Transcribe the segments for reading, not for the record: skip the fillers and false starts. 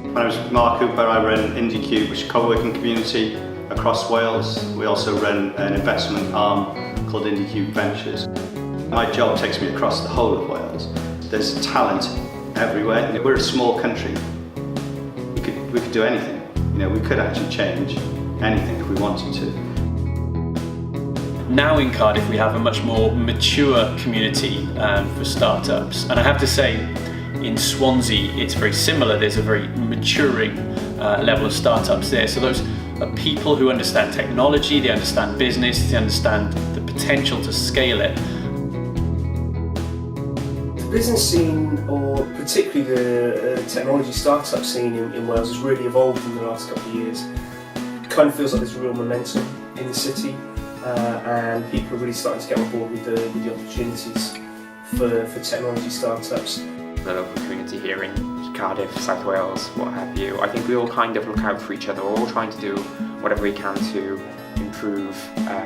When I was with Mark Cooper, I ran Indy, which is a co-working community across Wales. We also ran an investment arm called Indy Ventures. My job takes me across the whole of Wales. There's talent everywhere. We're a small country. We could do anything. We could actually change anything if we wanted to. Now in Cardiff we have a much more mature community for startups, and I have to say in Swansea it's very similar. There's a very maturing level of startups there. So those are people who understand technology, they understand business, they understand the potential to scale it. The business scene, or particularly the technology startup scene in Wales, has really evolved in the last couple of years. It kind of feels like there's real momentum in the city, and people are really starting to get on board with the opportunities for technology startups. The local community here in Cardiff, South Wales, what have you, I think we all kind of look out for each other. We're all trying to do whatever we can to improve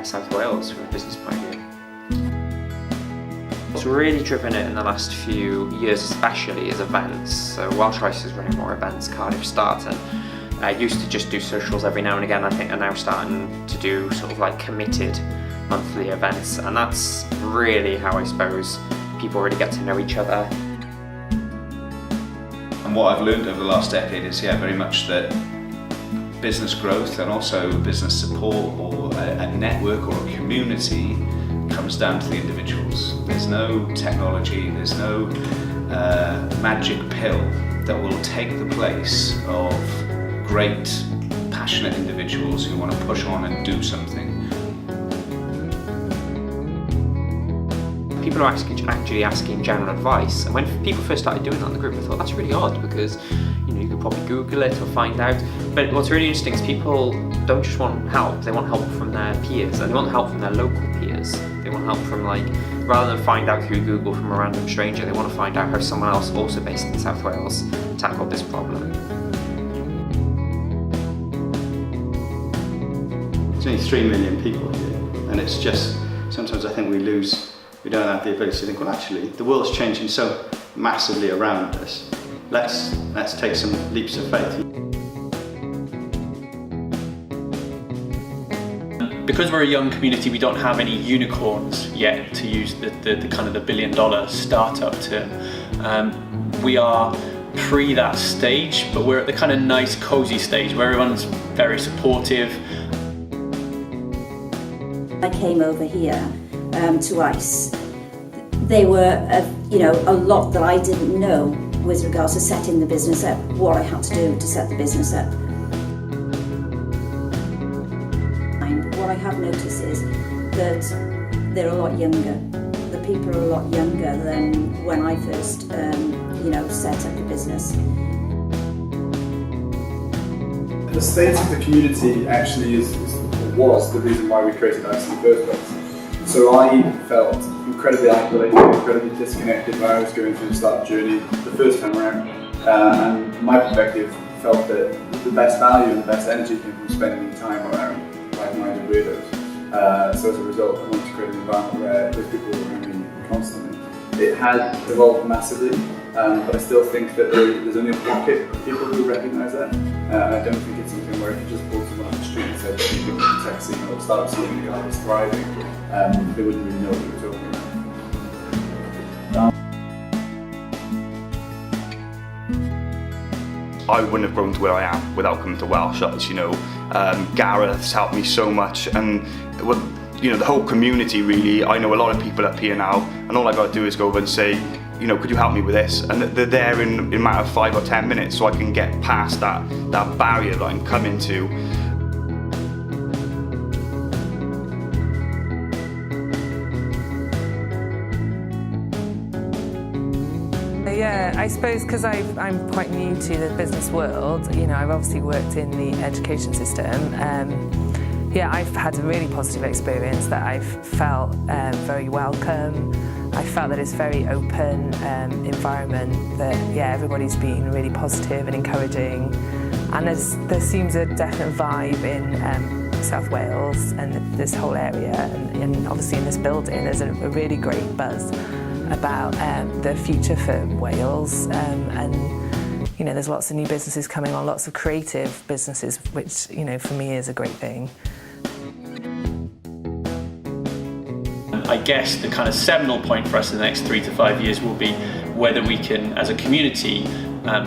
South Wales from a business point of view. What's really driven it in the last few years especially is events. So Welsh Rice is running more events, Cardiff starting. I used to just do socials every now and again. I think are now starting to do sort of like committed monthly events, and that's really how I suppose people really get to know each other. And what I've learned over the last decade is very much that business growth and also business support or a network or a community comes down to the individuals. There's no technology, there's no magic pill that will take the place of great, passionate individuals who want to push on and do something. People are actually asking general advice, and when people first started doing that in the group I thought that's really odd, because you could probably Google it or find out. But what's really interesting is people don't just want help, they want help from their peers, and they want help from their local peers. They want help from, rather than find out through Google from a random stranger, they want to find out how someone else also based in South Wales tackled this problem. There's only 3 million people here, and it's just, sometimes I think we don't have the ability to think, well actually, the world's changing so massively around us. Let's take some leaps of faith. Because we're a young community, we don't have any unicorns yet, to use the kind of the $1 billion startup term. We are pre that stage, but we're at the kind of nice cozy stage where everyone's very supportive. I came over here to ICE. They were a lot that I didn't know with regards to setting the business up, what I had to do to set the business up. What I have noticed is that they're a lot younger. The people are a lot younger than when I first set up the business. The state of the community actually was the reason why we created ICE in the first place. So I felt incredibly isolated, incredibly disconnected when I was going through the startup journey the first time around. And from my perspective, felt that the best value and the best energy came from spending time around like-minded weirdos. So as a result, I wanted to create an environment where those people were around me constantly. It has evolved massively, but I still think that there's only a pocket of people who recognise that. And I don't think it's something where if you just pulled someone off the street and said that you think the tech scene or startup scene in Ghana is thriving, they wouldn't really know what we were talking about. I wouldn't have grown to where I am without coming to Welsh. Gareth's helped me so much, and the whole community really. I know a lot of people up here now, and all I got to do is go over and say, could you help me with this? And they're there in a matter of 5 or 10 minutes, so I can get past that barrier that I'm coming to. Yeah, I suppose because I'm quite new to the business world, I've obviously worked in the education system. I've had a really positive experience that I've felt very welcome. I felt that it's a very open environment, that everybody's been really positive and encouraging. And there seems a definite vibe in South Wales and this whole area, and obviously in this building there's a really great buzz about the future for Wales, and you know, there's lots of new businesses coming on, lots of creative businesses, which, you know, for me is a great thing. I guess the kind of seminal point for us in the next 3 to 5 years will be whether we can, as a community,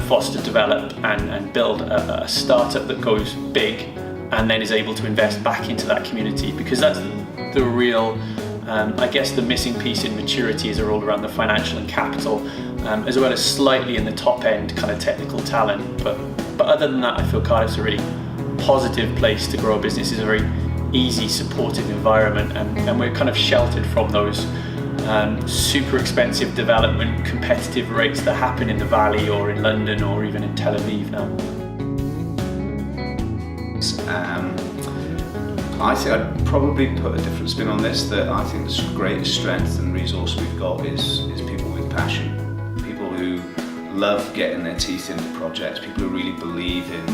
foster, develop and build a startup that goes big and then is able to invest back into that community, because that's the real, I guess the missing piece in maturity is all around the financial and capital, as well as slightly in the top end kind of technical talent. But other than that, I feel Cardiff's a really positive place to grow a business. It's a very easy, supportive environment, and we're kind of sheltered from those super expensive development competitive rates that happen in the Valley or in London or even in Tel Aviv now. I think I'd probably put a different spin on this, that I think the greatest strength and resource we've got is people with passion. People who love getting their teeth into projects, people who really believe in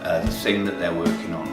the thing that they're working on.